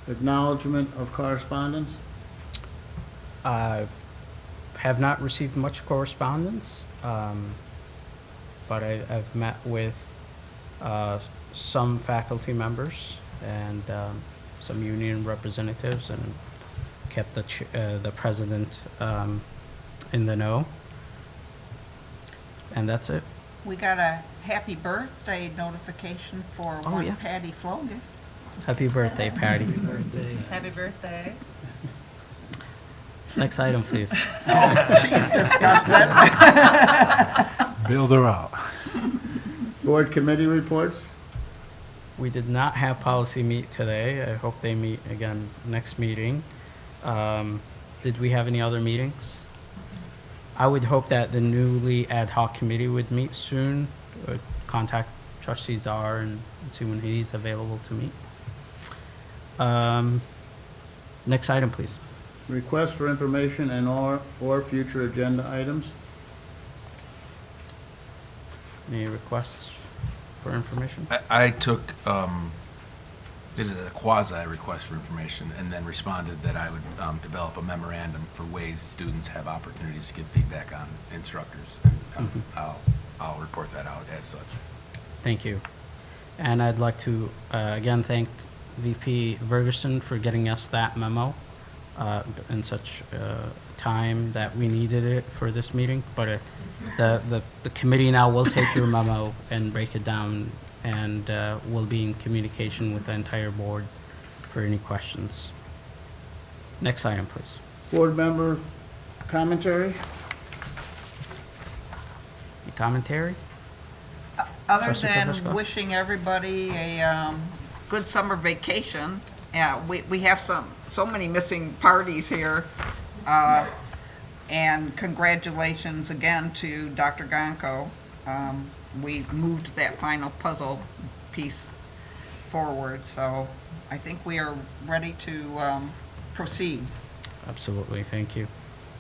Acknowledgement of correspondence. I have not received much correspondence, but I've met with some faculty members and some union representatives and kept the president in the know. And that's it. We got a happy birthday notification for Oh, one yeah. Patty Flogus. Happy birthday, Patty. Birthday. Happy birthday. Next item, please. She's disgusted. Bailed her out. Board Committee Reports. We did not have policy meet today. I hope they meet again next meeting. Did we have any other meetings? I would hope that the newly ad hoc committee would meet soon. Contact trustee Czar and see when he's available to meet. Next item, please. Request for information and or future agenda items. Any requests for information? I took, did a quasi request for information and then responded that I would develop a memorandum for ways students have opportunities to give feedback on instructors. And I'll report that out as such. Thank you. And I'd like to, again, thank VP Ferguson for getting us that memo in such time that we needed it for this meeting. But the committee now will take your memo and break it down, and will be in communication with the entire board for any questions. Next item, please. Board member commentary. Any commentary? Other Trustee than Kravitz? wishing everybody a good summer vacation, we have so many missing parties here. And congratulations again to Dr. Gonko. We moved that final puzzle piece forward, so I think we are ready to proceed. Absolutely, thank you.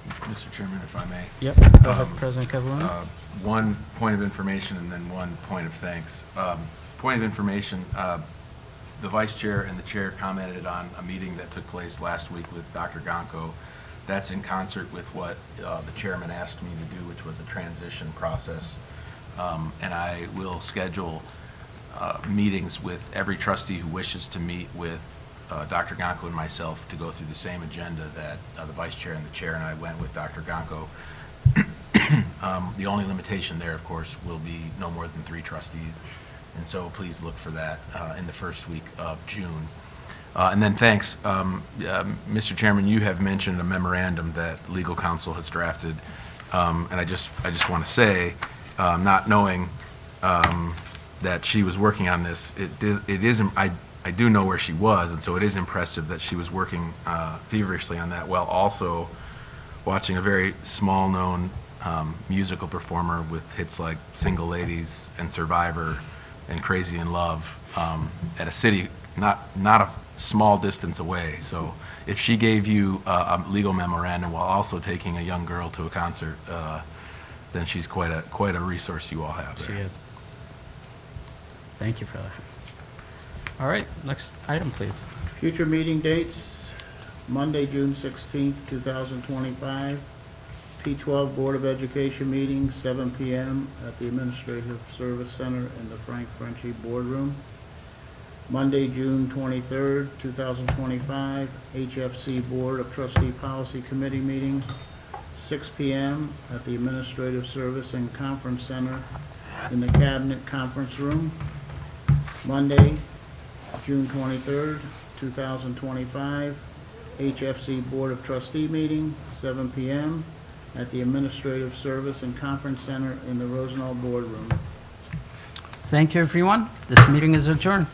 Mr. Chairman, if I may. Yep, go ahead, President Cavallino. One point of information and then one point of thanks. Point of information, the vice chair and the chair commented on a meeting that took place last week with Dr. Gonko. That's in concert with what the chairman asked me to do, which was a transition process. And I will schedule meetings with every trustee who wishes to meet with Dr. Gonko and myself to go through the same agenda that the vice chair and the chair and I went with Dr. Gonko. The only limitation there, of course, will be no more than 3 trustees. And so please look for that in the first week of June. And then thanks, Mr. Chairman, you have mentioned a memorandum that legal counsel has drafted. And I just want to say, not knowing that she was working on this, I do know where she was, and so it is impressive that she was working feverishly on that while also watching a very small-known musical performer with hits like Single Ladies and Survivor and Crazy in Love at a city not a small distance away. So if she gave you a legal memorandum while also taking a young girl to a concert, then she's quite a resource you all have She there. is. Thank you for that. All right, next item, please. Future meeting dates, Monday, June 16th, 2025. P12 Board of Education meeting, 7 p.m. at the Administrative Service Center in the Frank Frenchie Boardroom. Monday, June 23rd, 2025, HFC Board of Trustee Policy Committee meeting, 6 p.m. at the Administrative Service and Conference Center in the Cabinet Conference Room. Monday, June 23rd, 2025, HFC Board of Trustee meeting, 7 PM, at the Administrative Service and Conference Center in the Rosenau Boardroom. Thank you, everyone. This meeting is adjourned.